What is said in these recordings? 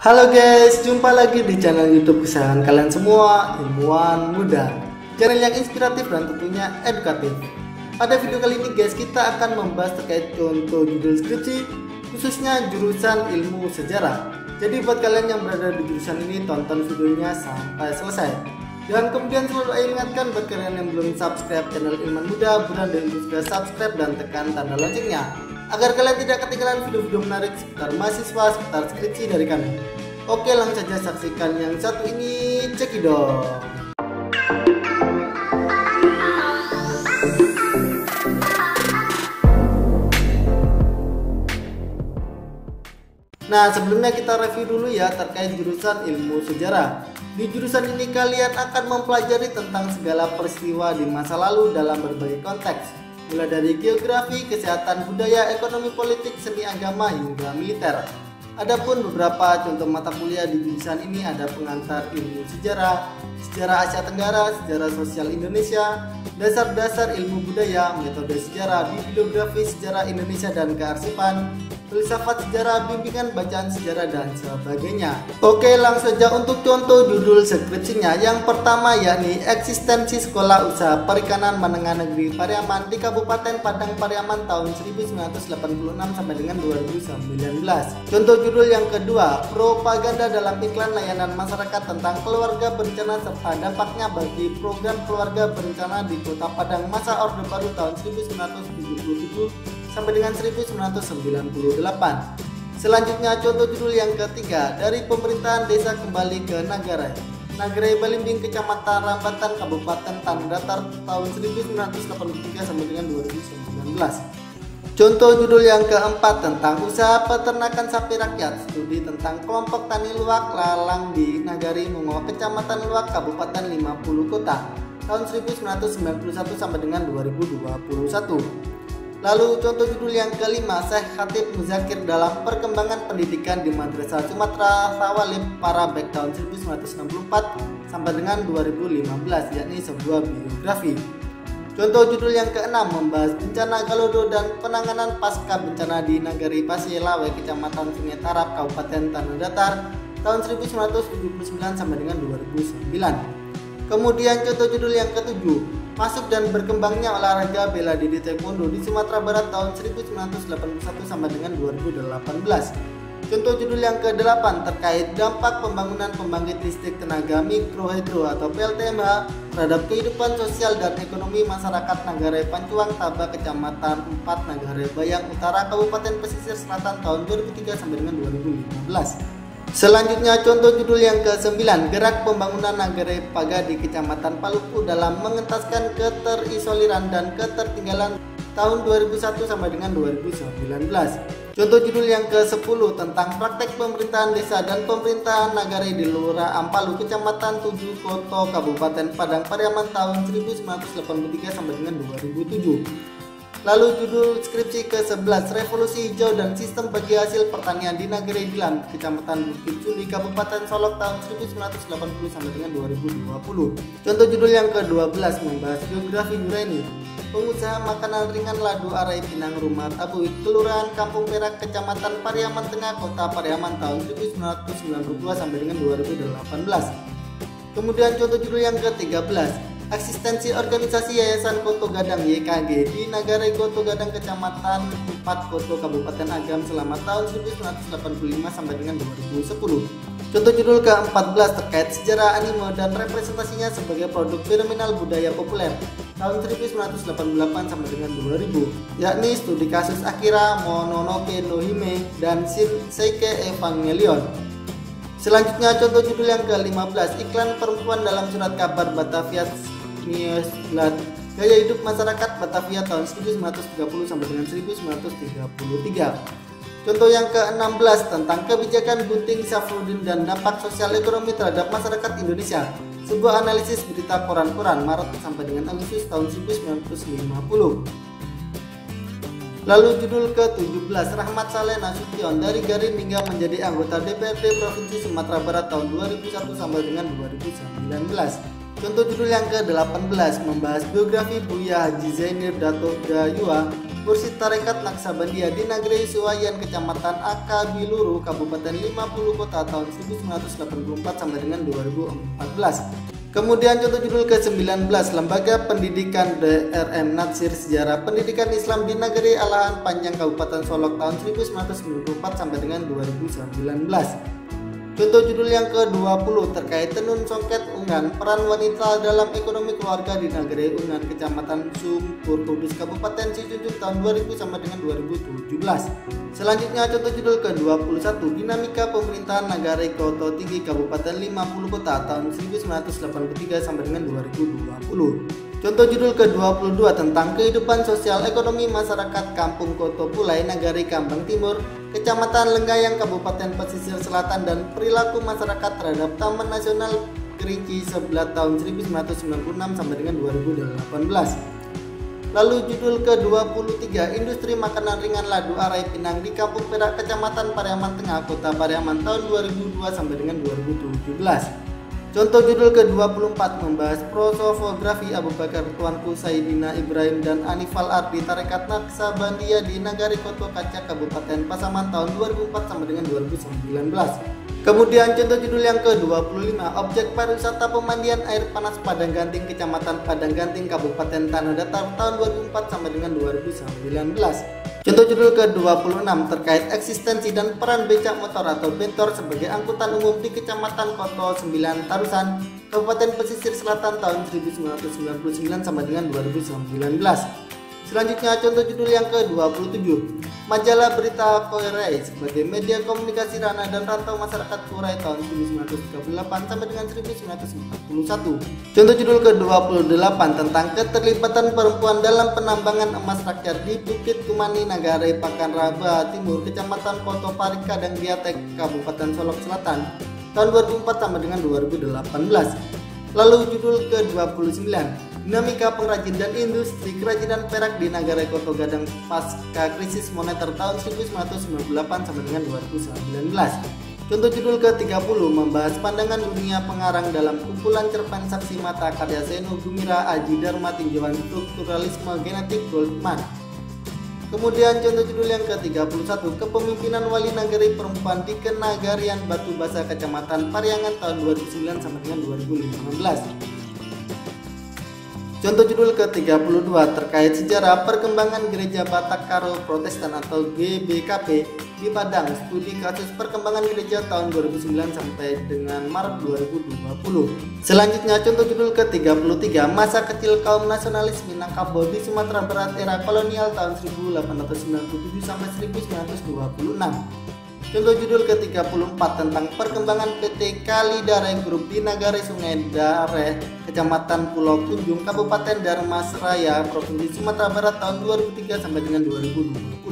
Halo guys, jumpa lagi di channel YouTube kesayangan kalian semua, Ilmuwan Muda. Channel yang inspiratif dan tentunya edukatif. Pada video kali ini guys, kita akan membahas terkait contoh judul skripsi, khususnya jurusan ilmu sejarah. Jadi buat kalian yang berada di jurusan ini, tonton videonya sampai selesai. Dan kemudian selalu saya ingatkan buat kalian yang belum subscribe channel Ilmuwan Muda, beranda untuk sudah subscribe dan tekan tanda loncengnya, agar kalian tidak ketinggalan video-video menarik seputar mahasiswa, seputar skripsi dari kami. Oke, langsung saja saksikan yang satu ini, cekidot. Nah, sebelumnya kita review dulu ya terkait jurusan ilmu sejarah. Di jurusan ini kalian akan mempelajari tentang segala peristiwa di masa lalu dalam berbagai konteks, mulai dari geografi, kesehatan, budaya, ekonomi, politik, seni, agama, hingga militer. Adapun beberapa contoh mata kuliah di jurusan ini ada pengantar ilmu sejarah, sejarah Asia Tenggara, sejarah sosial Indonesia, dasar-dasar ilmu budaya, metode sejarah, bibliografi sejarah Indonesia dan kearsipan, filsafat sejarah, bimbingan bacaan sejarah, dan sebagainya. Oke, langsung saja untuk contoh judul skripsinya. Yang pertama yakni eksistensi Sekolah Usaha Perikanan Menengah Negeri Pariaman di Kabupaten Padang Pariaman tahun 1986 sampai dengan 2019. Contoh judul yang kedua, propaganda dalam iklan layanan masyarakat tentang keluarga berencana serta dampaknya bagi program keluarga berencana di Kota Padang masa Orde Baru tahun 1977 sampai dengan 1998. Selanjutnya contoh judul yang ketiga, dari pemerintahan desa kembali ke Nagarai. Nagarai Balimbing, Kecamatan Rambatan, Kabupaten Tanah Datar tahun 1983 sampai dengan 2019. Contoh judul yang keempat tentang usaha peternakan sapi rakyat, studi tentang kelompok tani luwak lalang di Nagari Mungo, Kecamatan Luwak, Kabupaten 50 Kota tahun 1991 sampai dengan 2021. Lalu contoh judul yang kelima, Syekh Khatib Muzakir dalam perkembangan pendidikan di Madrasah Sumatera Tawalib Parabek tahun 1964 sampai dengan 2015, yakni sebuah biografi. Contoh judul yang keenam membahas bencana Galodo dan penanganan pasca bencana di Nagari Pasielawe, Kecamatan Sungai Tarap, Kabupaten Tanah Datar tahun 1979 sampai dengan 2009. Kemudian contoh judul yang ketujuh, masuk dan berkembangnya olahraga bela diri taekwondo di Sumatera Barat tahun 1981 sampai dengan 2018. Contoh judul yang ke-8 terkait dampak pembangunan pembangkit listrik tenaga mikrohidro atau PLTMH terhadap kehidupan sosial dan ekonomi masyarakat Nagarai Pancuang Taba, Kecamatan 4 Nagarai Bayang Utara, Kabupaten Pesisir Selatan tahun 2003 sampai dengan 2015. Selanjutnya contoh judul yang ke-9, gerak pembangunan Nagarai Paga di Kecamatan Paluku dalam mengentaskan keterisoliran dan ketertinggalan tahun 2001 sampai dengan 2019. Contoh judul yang ke-10 tentang praktek pemerintahan desa dan pemerintahan Nagarai di Lurah Ampalu, Kecamatan 7 Koto, Kabupaten Padang Pariaman tahun 1983 sampai dengan 2007. Lalu judul skripsi ke-11, revolusi hijau dan sistem bagi hasil pertanian di Nagarai Dilan, Kecamatan Bukit Suli, Kabupaten Solok tahun 1980 sampai dengan 2020. Contoh judul yang ke-12 membahas geografi Yureni, pengusaha makanan ringan Ladu Arai Pinang Rumah Abuik, Kelurahan Kampung Perak, Kecamatan Pariaman Tengah, Kota Pariaman tahun 1992 sampai dengan 2018. Kemudian contoh judul yang ke-13, eksistensi organisasi Yayasan Koto Gadang YKG di Nagarai Koto Gadang, Kecamatan 4 Koto, Kabupaten Agam selama tahun 1985 sampai dengan 2010. Contoh judul ke-14 terkait sejarah anime dan representasinya sebagai produk fenomenal budaya populer tahun 1988 sampai dengan 2000, yakni studi kasus Akira, Mononoke no Hime, dan Shinseike Evangelion. Selanjutnya contoh judul yang ke-15, iklan perempuan dalam surat kabar Batavia Nieuwsblad, gaya hidup masyarakat Batavia tahun 1930 sampai dengan 1933. Contoh yang ke-16 tentang kebijakan Gunting Safruddin dan dampak sosial ekonomi terhadap masyarakat Indonesia, sebuah analisis berita koran-koran Maret sampai dengan Agustus tahun 1950. Lalu judul ke-17, Rahmat Saleh Nasution dari Garin hingga menjadi anggota DPRD Provinsi Sumatera Barat tahun 2001 sampai dengan 2019. Contoh judul yang ke-18 membahas biografi Buya Haji Zainir Dato Dayua Mursyid Tarekat Naksabandia di Negeri Suwayan Kecamatan Akabiluru Kabupaten 50 Kota tahun 1984 sampai dengan 2014. Kemudian contoh judul ke-19, Lembaga Pendidikan DRM Natsir Sejarah Pendidikan Islam di Negeri Alahan Panjang Kabupaten Solok tahun 1994 sampai dengan 2019. Contoh judul yang ke-20 terkait Tenun Songket Ungan Peran Wanita dalam Ekonomi Keluarga di Negeri Ungan Kecamatan Sumpur Kudus Kabupaten Sijunjung tahun 2000 sampai dengan 2017. Selanjutnya contoh judul ke-21 Dinamika Pemerintahan Nagari Koto Tinggi Kabupaten 50 Kota tahun 1983 sampai dengan 2020. Contoh judul ke-22 tentang kehidupan sosial ekonomi masyarakat Kampung Koto Pulai Nagari Kambang Timur Kecamatan Lenggayang Kabupaten Pesisir Selatan dan perilaku masyarakat terhadap Taman Nasional Kerinci Sebelat tahun 1996 sampai dengan 2018. Lalu judul ke-23 Industri Makanan Ringan Ladu Arai Pinang di Kampung Perak Kecamatan Pariaman Tengah Kota Pariaman tahun 2002 sampai dengan 2017. Contoh judul ke-24 membahas prosofografi Abu Bakar Tuanku Saidina Ibrahim dan Anifal Ardi Tarekat Naksabandia di Nagari Koto Kaca Kabupaten Pasaman tahun 2004 sampai dengan 2019. Kemudian contoh judul yang ke-25 Objek Pariwisata Pemandian Air Panas Padang Ganting Kecamatan Padang Ganting Kabupaten Tanah Datar tahun 2004 sampai dengan 2019. Contoh judul ke-26 terkait eksistensi dan peran becak motor atau bentor sebagai angkutan umum di Kecamatan Koto 9 Tarusan, Kabupaten Pesisir Selatan tahun 1999 sampai dengan 2019. Selanjutnya contoh judul yang ke-27 Majalah Berita Koirai sebagai media komunikasi ranah dan rantau masyarakat Koirai tahun 1938 sampai dengan 1941. Contoh judul ke-28 tentang keterlibatan perempuan dalam penambangan emas rakyat di Bukit Kumani Nagari Pakanraba Timur Kecamatan Koto Parika dan Giatek Kabupaten Solok Selatan tahun 2004 sampai dengan 2018. Lalu judul ke-29 Dinamika Pengrajin dan Industri Kerajinan Perak di Nagari Koto Gadang pasca krisis moneter tahun 1998 sampai dengan 2019. Contoh judul ke-30 membahas pandangan dunia pengarang dalam kumpulan cerpen saksi mata karya Seno Gumira Aji Dharma Tinjauan Strukturalisme Genetik Goldman. Kemudian contoh judul yang ke-31 Kepemimpinan Wali Nagari Perempuan di Kenagarian Batu Basa Kecamatan Pariangan tahun 2009 sampai dengan 2015. Contoh judul ke-32 terkait sejarah perkembangan Gereja Batak Karo Protestan atau GBKP di Padang, studi kasus perkembangan gereja tahun 2009 sampai dengan Maret 2020. Selanjutnya contoh judul ke-33 masa kecil kaum nasionalis Minangkabau di Sumatera Barat era kolonial tahun 1897 sampai 1926. Contoh judul ke-34 tentang perkembangan PT Kalidare Group di Nagari Sungai Dare, Kecamatan Pulau Kunjung, Kabupaten Dharmasraya, Provinsi Sumatera Barat tahun 2003 sampai dengan 2020.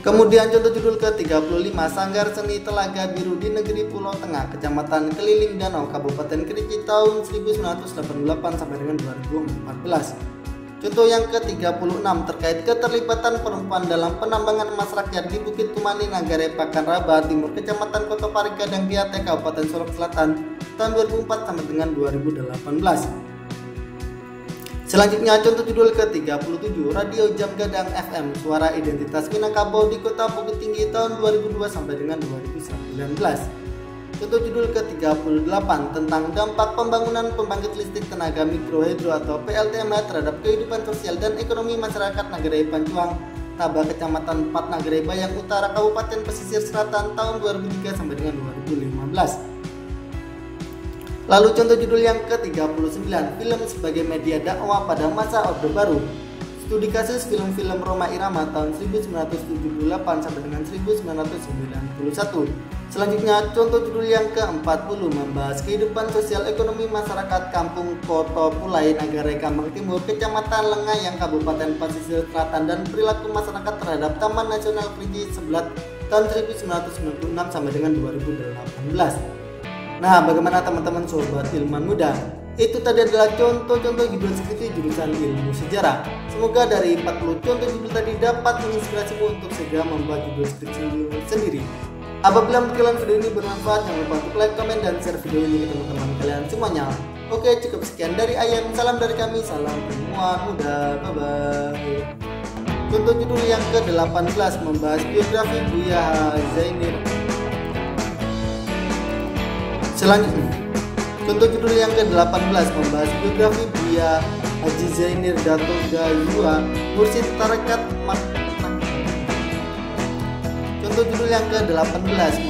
Kemudian contoh judul ke-35 Sanggar Seni Telaga Biru di Negeri Pulau Tengah, Kecamatan Keliling Danau, Kabupaten Kerinci tahun 1988 sampai dengan 2014. Contoh yang ke-36 terkait keterlibatan perempuan dalam penambangan emas rakyat di Bukit Tumani Nagari Pakanraba Timur Kecamatan Koto Parika dan Giatek Kabupaten Solok Selatan tahun 2004 sampai dengan 2018. Selanjutnya contoh judul ke-37 Radio Jam Gadang FM Suara Identitas Minangkabau di Kota Bukit Tinggi tahun 2002 sampai dengan 2019. Contoh judul ke-38 tentang dampak pembangunan pembangkit listrik tenaga mikrohidro atau PLTMH terhadap kehidupan sosial dan ekonomi masyarakat Nagari Pancuang, Taba Kecamatan 4 Nagari Bayang Utara Kabupaten Pesisir Selatan tahun 2003 sampai dengan 2015. Lalu contoh judul yang ke-39 Film sebagai media dakwah pada masa Orde Baru. Studi kasus film-film Roma Irama tahun 1978 sampai dengan 1991. Selanjutnya contoh judul yang ke-40 membahas kehidupan sosial ekonomi masyarakat Kampung Koto Pulai Nagari Kambang Timur Kecamatan Lenggayang Kabupaten Pesisir Selatan dan perilaku masyarakat terhadap Taman Nasional Kerinci Sebelat tahun 1996 sampai dengan 2018. Nah, bagaimana teman-teman sobat ilmuwan muda? Itu tadi adalah contoh-contoh judul skripsi jurusan ilmu sejarah. Semoga dari 40 contoh judul tadi dapat menginspirasimu untuk segera membuat judul skripsi sendiri. Apabila menurut kalian video ini bermanfaat, jangan lupa untuk like, komen, dan share video ini ke teman-teman kalian semuanya. Oke, cukup sekian dari Ayam. Salam dari kami, salam ilmuwan muda. Bye-bye. Contoh judul yang ke-18 membahas biografi Buya Zainir. Selanjutnya, contoh judul yang ke-18 membahas biografi Buya Haji Zainir Dato Gayua, Mursyid Tarekat Makna. Contoh judul yang ke-18